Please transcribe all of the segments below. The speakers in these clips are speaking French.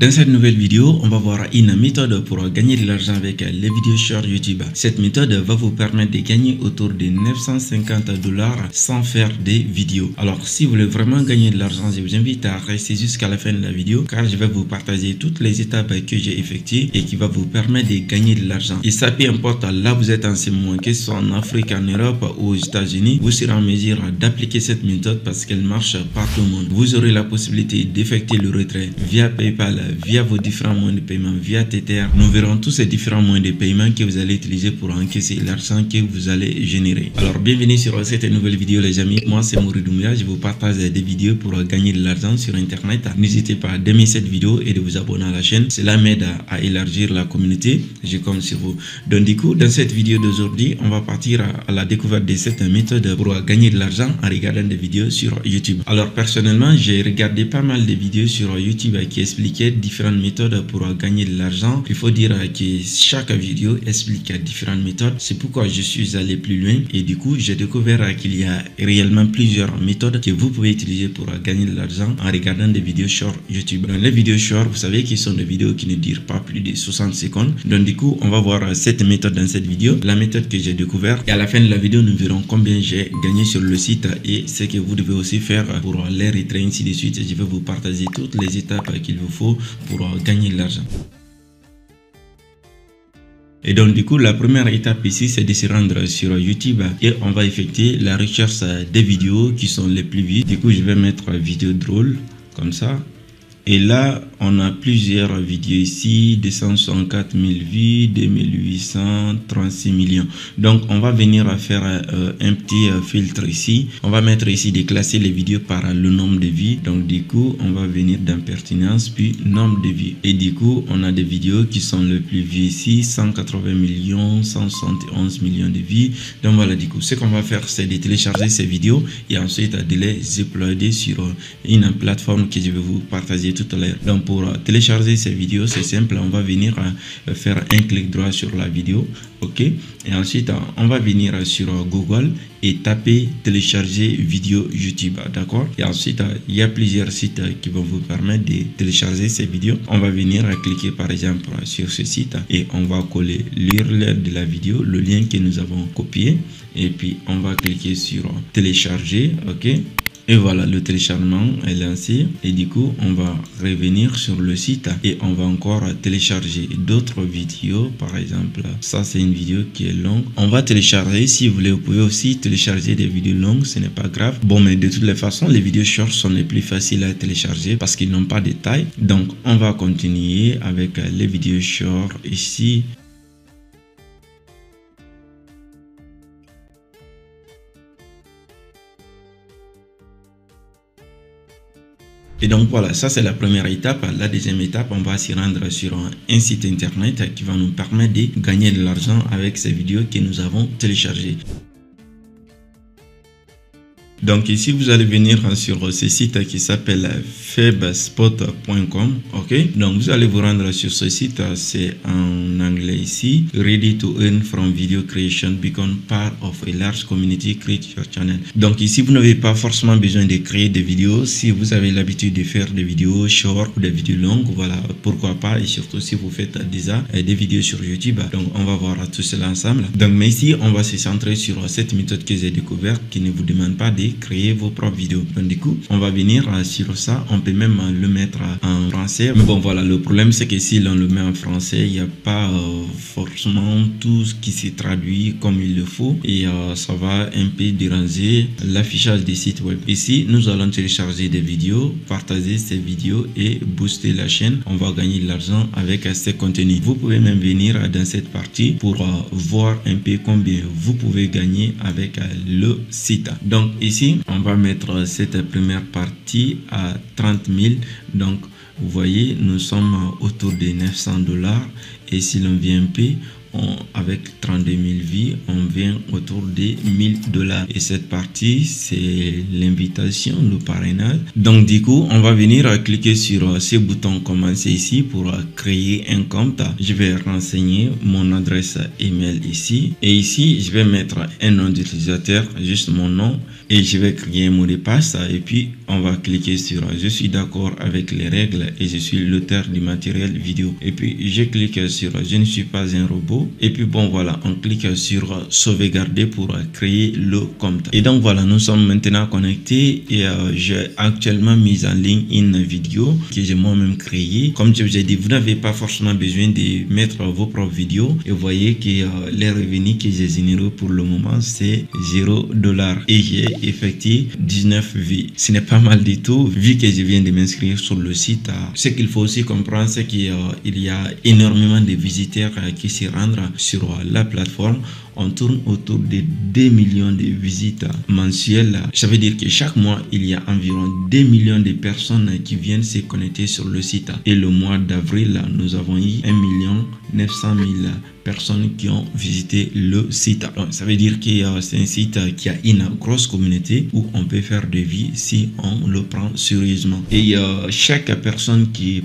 Dans cette nouvelle vidéo, on va voir une méthode pour gagner de l'argent avec les vidéos sur YouTube. Cette méthode va vous permettre de gagner autour de 950 $ sans faire des vidéos. Alors, si vous voulez vraiment gagner de l'argent, je vous invite à rester jusqu'à la fin de la vidéo car je vais vous partager toutes les étapes que j'ai effectuées et qui va vous permettre de gagner de l'argent. Et ça, peu importe là vous êtes en ce moment, que ce soit en Afrique, en Europe ou aux États-Unis, vous serez en mesure d'appliquer cette méthode parce qu'elle marche partout au monde. Vous aurez la possibilité d'effectuer le retrait via PayPal, via vos différents moyens de paiement, via Tether. Nous verrons tous ces différents moyens de paiement que vous allez utiliser pour encaisser l'argent que vous allez générer. Alors bienvenue sur cette nouvelle vidéo les amis, moi c'est Mourid Doumbia, je vous partage des vidéos pour gagner de l'argent sur internet. N'hésitez pas à aimer cette vidéo et de vous abonner à la chaîne, cela m'aide à élargir la communauté, je compte sur vous. Donc du coup, dans cette vidéo d'aujourd'hui, on va partir à la découverte de cette méthode pour gagner de l'argent en regardant des vidéos sur YouTube. Alors personnellement, j'ai regardé pas mal de vidéos sur YouTube qui expliquaient différentes méthodes pour gagner de l'argent. Il faut dire que chaque vidéo explique différentes méthodes. C'est pourquoi je suis allé plus loin et du coup, j'ai découvert qu'il y a réellement plusieurs méthodes que vous pouvez utiliser pour gagner de l'argent en regardant des vidéos sur YouTube. Dans les vidéos short, vous savez qu'ils sont des vidéos qui ne durent pas plus de 60 secondes. Donc du coup, on va voir cette méthode dans cette vidéo, la méthode que j'ai découverte. Et à la fin de la vidéo, nous verrons combien j'ai gagné sur le site et ce que vous devez aussi faire pour les retraits, ainsi de suite. Je vais vous partager toutes les étapes qu'il vous faut pour gagner de l'argent. Et donc du coup, la première étape ici, c'est de se rendre sur YouTube et on va effectuer la recherche des vidéos qui sont les plus vues. Du coup, je vais mettre vidéo drôle comme ça. Et là, on a plusieurs vidéos ici, 264 000 vues, 2836 millions. Donc, on va venir à faire un petit filtre ici. On va mettre ici déclasser les vidéos par le nombre de vues. Donc, du coup, on va venir dans pertinence, puis nombre de vues. Et du coup, on a des vidéos qui sont les plus vues ici, 180 millions, 171 millions de vues. Donc, voilà, du coup, ce qu'on va faire, c'est de télécharger ces vidéos et ensuite de les uploader sur une plateforme que je vais vous partager tout à l'heure. Donc pour télécharger ces vidéos, c'est simple, on va venir faire un clic droit sur la vidéo, ok, et ensuite on va venir sur Google et taper télécharger vidéo YouTube, d'accord. Et ensuite il y a plusieurs sites qui vont vous permettre de télécharger ces vidéos. On va venir cliquer par exemple sur ce site et on va coller l'URL de la vidéo, le lien que nous avons copié, et puis on va cliquer sur télécharger, ok. Et voilà, le téléchargement est lancé et du coup on va revenir sur le site et on va encore télécharger d'autres vidéos. Par exemple, ça c'est une vidéo qui est longue. On va télécharger, si vous voulez, vous pouvez aussi télécharger des vidéos longues, ce n'est pas grave. Bon, mais de toutes les façons, les vidéos short sont les plus faciles à télécharger parce qu'ils n'ont pas de taille. Donc on va continuer avec les vidéos short ici. Et donc voilà, ça c'est la première étape. La deuxième étape, on va s'y rendre sur un site internet qui va nous permettre de gagner de l'argent avec ces vidéos que nous avons téléchargées. Donc ici vous allez venir sur ce site qui s'appelle febspot.com, ok. Donc vous allez vous rendre sur ce site, c'est en anglais ici. Ready to earn from video creation, become part of a large community, create your channel. Donc ici vous n'avez pas forcément besoin de créer des vidéos. Si vous avez l'habitude de faire des vidéos short ou des vidéos longues, voilà, pourquoi pas. Et surtout si vous faites déjà des vidéos sur YouTube. Donc on va voir tout cela ensemble. Donc mais ici on va se centrer sur cette méthode que j'ai découverte qui ne vous demande pas de créer vos propres vidéos. Donc du coup on va venir sur ça. On peut même le mettre en français, mais bon voilà, le problème c'est que si l'on le met en français, il n'y a pas forcément tout ce qui se traduit comme il le faut et ça va un peu déranger l'affichage des sites web. Ici nous allons télécharger des vidéos, partager ces vidéos et booster la chaîne. On va gagner de l'argent avec ces contenus. Vous pouvez même venir dans cette partie pour voir un peu combien vous pouvez gagner avec le site. Donc ici on va mettre cette première partie à 30 000. Donc vous voyez, nous sommes autour de 900 $. Et si l'on vient un peu, avec 32 000 vues, on vient autour des $1000. Et cette partie, c'est l'invitation, le parrainage. Donc du coup, on va venir cliquer sur ce bouton commencer ici pour créer un compte. Je vais renseigner mon adresse email ici. Et ici, je vais mettre un nom d'utilisateur, juste mon nom. Et je vais créer un mot de passe. Et puis, on va cliquer sur je suis d'accord avec les règles et je suis l'auteur du matériel vidéo. Et puis, je clique sur je ne suis pas un robot. Et puis, bon, voilà, on clique sur sauvegarder pour créer le compte. Et donc, voilà, nous sommes maintenant connectés et j'ai actuellement mis en ligne une vidéo que j'ai moi-même créée. Comme je vous ai dit, vous n'avez pas forcément besoin de mettre vos propres vidéos. Et vous voyez que les revenus que j'ai générés pour le moment, c'est $0. Et j'ai effectué 19 vues. Ce n'est pas mal du tout, vu que je viens de m'inscrire sur le site. Ce qu'il faut aussi comprendre, c'est qu'il y a énormément de visiteurs qui se rendent sur la plateforme. On tourne autour de 2 millions de visites mensuelles. Ça veut dire que chaque mois, il y a environ 2 millions de personnes qui viennent se connecter sur le site. Et le mois d'avril, nous avons eu 1 900 000 personnes qui ont visité le site. Donc, ça veut dire que c'est un site qui a une grosse communauté où on peut faire des vues si on le prend sérieusement. Et chaque personne qui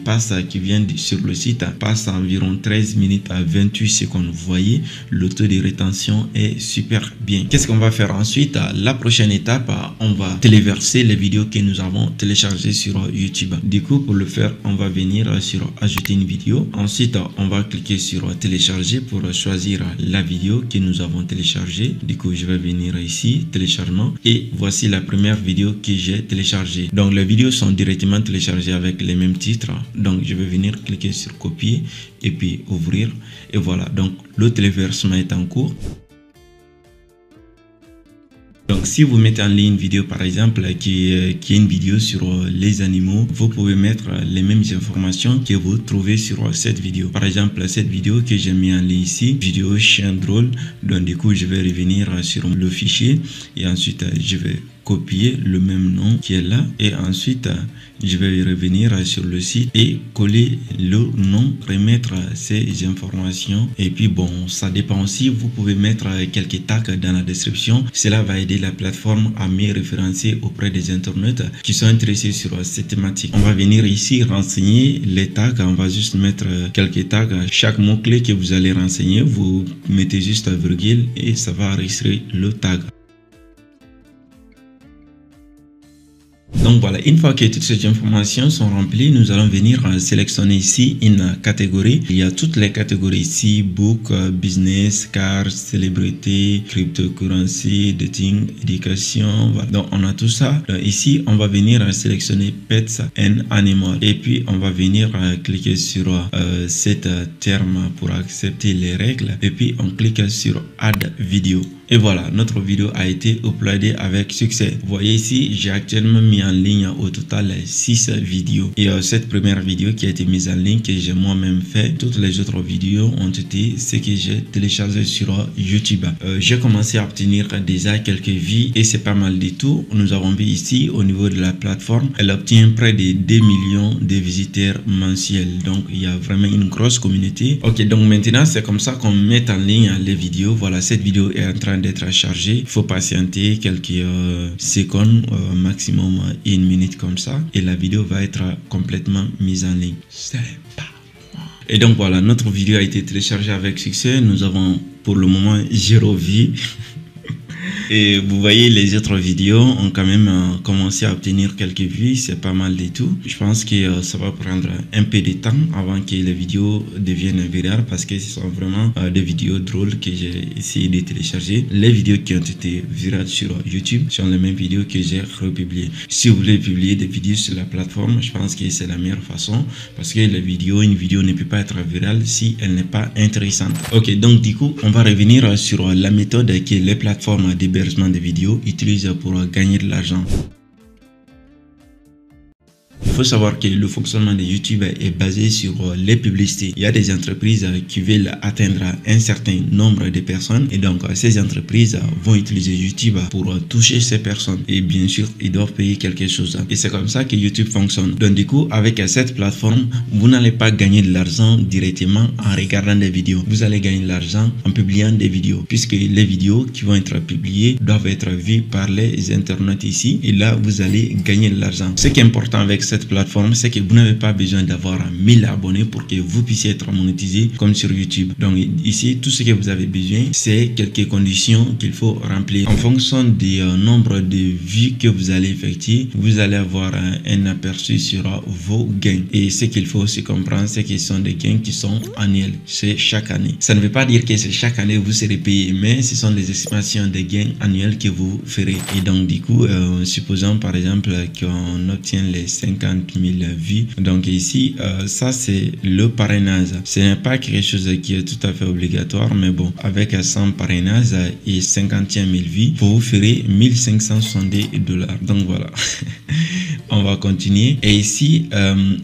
vient sur le site passe environ 13 minutes à 28 secondes. Vous voyez, le taux de rétention est super bien. Qu'est-ce qu'on va faire ensuite? La prochaine étape, on va téléverser les vidéos que nous avons téléchargées sur YouTube. Du coup, pour le faire, on va venir sur ajouter une vidéo. Ensuite, on va cliquer sur télécharger pour choisir la vidéo que nous avons téléchargée. Du coup, je vais venir ici, téléchargement, et voici la première vidéo que j'ai téléchargée. Donc, les vidéos sont directement téléchargées avec les mêmes titres. Donc, je vais venir cliquer sur copier et puis ouvrir. Et voilà, donc le téléversement est en cours. Donc, si vous mettez en ligne une vidéo, par exemple, qui est une vidéo sur les animaux, vous pouvez mettre les mêmes informations que vous trouvez sur cette vidéo. Par exemple, cette vidéo que j'ai mis en ligne ici, vidéo chien drôle. Donc, du coup, je vais revenir sur le fichier et ensuite, je vais copier le même nom qui est là et ensuite je vais revenir sur le site et coller le nom, remettre ces informations. Et puis bon, ça dépend aussi, vous pouvez mettre quelques tags dans la description. Cela va aider la plateforme à mieux référencer auprès des internautes qui sont intéressés sur cette thématique. On va venir ici renseigner les tags. On va juste mettre quelques tags. Chaque mot clé que vous allez renseigner, vous mettez juste un virgule et ça va enregistrer le tag. Donc voilà, une fois que toutes ces informations sont remplies, nous allons venir sélectionner ici une catégorie. Il y a toutes les catégories ici: book, business, cars, célébrité, cryptocurrency, dating, éducation. Voilà. Donc on a tout ça. Donc, ici, on va venir sélectionner pets and animal. Et puis on va venir cliquer sur cet terme pour accepter les règles. Et puis on clique sur add vidéo. Et voilà, notre vidéo a été uploadée avec succès. Vous voyez ici, j'ai actuellement mis en ligne au total 6 vidéos. Et cette première vidéo qui a été mise en ligne, que j'ai moi-même fait, toutes les autres vidéos ont été ce que j'ai téléchargé sur YouTube. J'ai commencé à obtenir déjà quelques vues et c'est pas mal du tout. Nous avons vu ici au niveau de la plateforme, elle obtient près de 2 millions de visiteurs mensuels. Donc il y a vraiment une grosse communauté. Ok, donc maintenant c'est comme ça qu'on met en ligne les vidéos. Voilà, cette vidéo est en train d'être chargé. Il faut patienter quelques secondes, maximum 1 minute comme ça, et la vidéo va être complètement mise en ligne. C'est pas moi. Et donc voilà, notre vidéo a été téléchargée avec succès. Nous avons pour le moment 0 vues. Et vous voyez, les autres vidéos ont quand même commencé à obtenir quelques vues. C'est pas mal du tout. Je pense que ça va prendre un peu de temps avant que les vidéos deviennent virales, parce que ce sont vraiment des vidéos drôles que j'ai essayé de télécharger. Les vidéos qui ont été virales sur YouTube sont les mêmes vidéos que j'ai republiées. Si vous voulez publier des vidéos sur la plateforme, je pense que c'est la meilleure façon, parce que une vidéo ne peut pas être virale si elle n'est pas intéressante. Ok, donc du coup, on va revenir sur la méthode que les plateformes d'hébergement de vidéos utilisent pour gagner de l'argent. faut savoir que le fonctionnement de YouTube est basé sur les publicités. Il y a des entreprises qui veulent atteindre un certain nombre de personnes et donc ces entreprises vont utiliser YouTube pour toucher ces personnes et bien sûr ils doivent payer quelque chose et c'est comme ça que YouTube fonctionne. Donc du coup avec cette plateforme vous n'allez pas gagner de l'argent directement en regardant des vidéos, vous allez gagner de l'argent en publiant des vidéos puisque les vidéos qui vont être publiées doivent être vues par les internautes ici et là vous allez gagner de l'argent. Ce qui est important avec cette plateforme c'est que vous n'avez pas besoin d'avoir 1000 abonnés pour que vous puissiez être monétisé comme sur YouTube. Donc ici tout ce que vous avez besoin c'est quelques conditions qu'il faut remplir. En fonction du nombre de vues que vous allez effectuer, vous allez avoir un aperçu sur vos gains. Et ce qu'il faut aussi comprendre, c'est que ce sont des gains qui sont annuels. C'est chaque année. Ça ne veut pas dire que c'est chaque année vous serez payé, mais ce sont des estimations des gains annuels que vous ferez. Et donc du coup, supposons par exemple qu'on obtient les 50 000 vues. Donc ici, ça c'est le parrainage. Ce n'est pas quelque chose qui est tout à fait obligatoire, mais bon, avec 100 parrainages et 51 000 vues, vous ferez 1570 $. Donc voilà. On va continuer et ici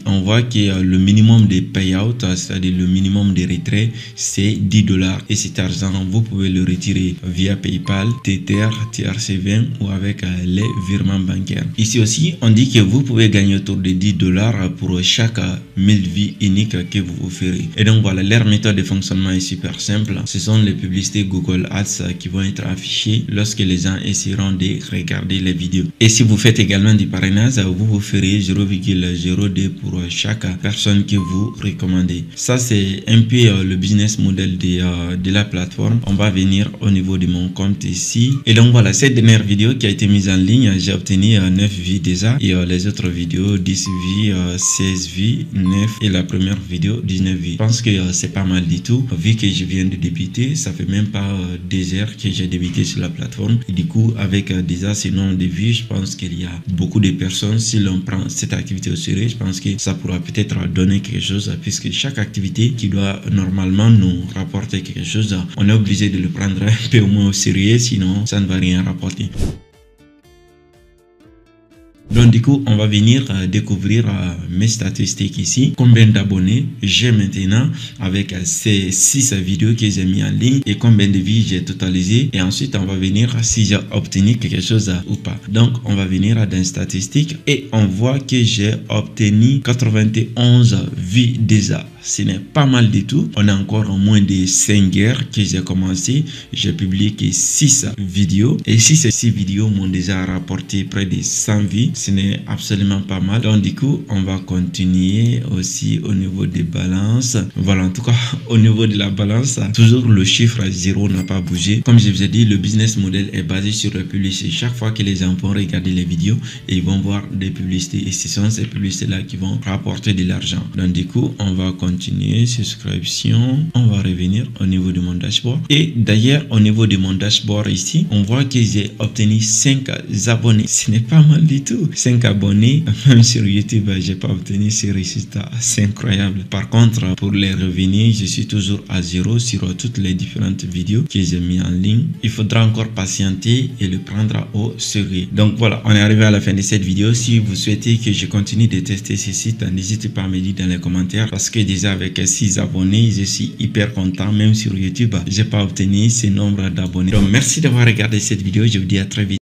on voit que le minimum de payout, c'est-à-dire le minimum de retrait, c'est 10 $. Et cet argent vous pouvez le retirer via PayPal, Tether, TRC20 ou avec les virements bancaires. Ici aussi on dit que vous pouvez gagner autour de 10 $ pour chaque 1000 vues uniques que vous ferez. Et donc voilà, leur méthode de fonctionnement est super simple. Ce sont les publicités Google Ads qui vont être affichées lorsque les gens essaieront de regarder les vidéos. Et si vous faites également du parrainage, vous ferez 0,02 pour chaque personne que vous recommandez. Ça c'est un peu le business model de la plateforme. On va venir au niveau de mon compte ici. Et donc voilà, cette dernière vidéo qui a été mise en ligne, j'ai obtenu 9 vues déjà. Et les autres vidéos, 10 vues, 16 vues, 9 et la première vidéo, 19 vues. Je pense que c'est pas mal du tout. Vu que je viens de débuter, ça fait même pas 2 heures que j'ai débuté sur la plateforme. Et du coup, avec déjà ce nombre de vues, je pense qu'il y a beaucoup de personnes. Si l'on prend cette activité au sérieux, je pense que ça pourra peut-être donner quelque chose puisque chaque activité qui doit normalement nous rapporter quelque chose, on est obligé de le prendre un peu au moins au sérieux, sinon ça ne va rien rapporter. Donc du coup, on va venir découvrir mes statistiques ici. Combien d'abonnés j'ai maintenant avec ces 6 vidéos que j'ai mis en ligne et combien de vues j'ai totalisé. Et ensuite, on va venir si j'ai obtenu quelque chose ou pas. Donc, on va venir dans statistiques et on voit que j'ai obtenu 91 vues déjà. Ce n'est pas mal du tout. On a encore moins de 5 heures que j'ai commencé. J'ai publié que 6 vidéos. Et si ces 6 vidéos m'ont déjà rapporté près de 100 vues, ce n'est absolument pas mal. Donc du coup, on va continuer aussi au niveau des balances. Voilà, en tout cas, au niveau de la balance, toujours le chiffre 0 n'a pas bougé. Comme je vous ai dit, le business model est basé sur la publicité. Chaque fois que les gens vont regarder les vidéos et ils vont voir des publicités. Et ce sont ces publicités-là qui vont rapporter de l'argent. Donc du coup, on va continuer, souscription. On va revenir au niveau de mon dashboard. Et d'ailleurs, au niveau de mon dashboard ici, on voit que j'ai obtenu 5 abonnés. Ce n'est pas mal du tout. 5 abonnés, même sur YouTube, j'ai pas obtenu ces résultats. C'est incroyable. Par contre, pour les revenus, je suis toujours à 0 sur toutes les différentes vidéos que j'ai mis en ligne. Il faudra encore patienter et le prendre au sérieux. Donc voilà, on est arrivé à la fin de cette vidéo. Si vous souhaitez que je continue de tester ce site, n'hésitez pas à me dire dans les commentaires parce que déjà avec 6 abonnés, je suis hyper content. Même sur YouTube, j'ai pas obtenu ce nombre d'abonnés. Donc merci d'avoir regardé cette vidéo. Je vous dis à très vite.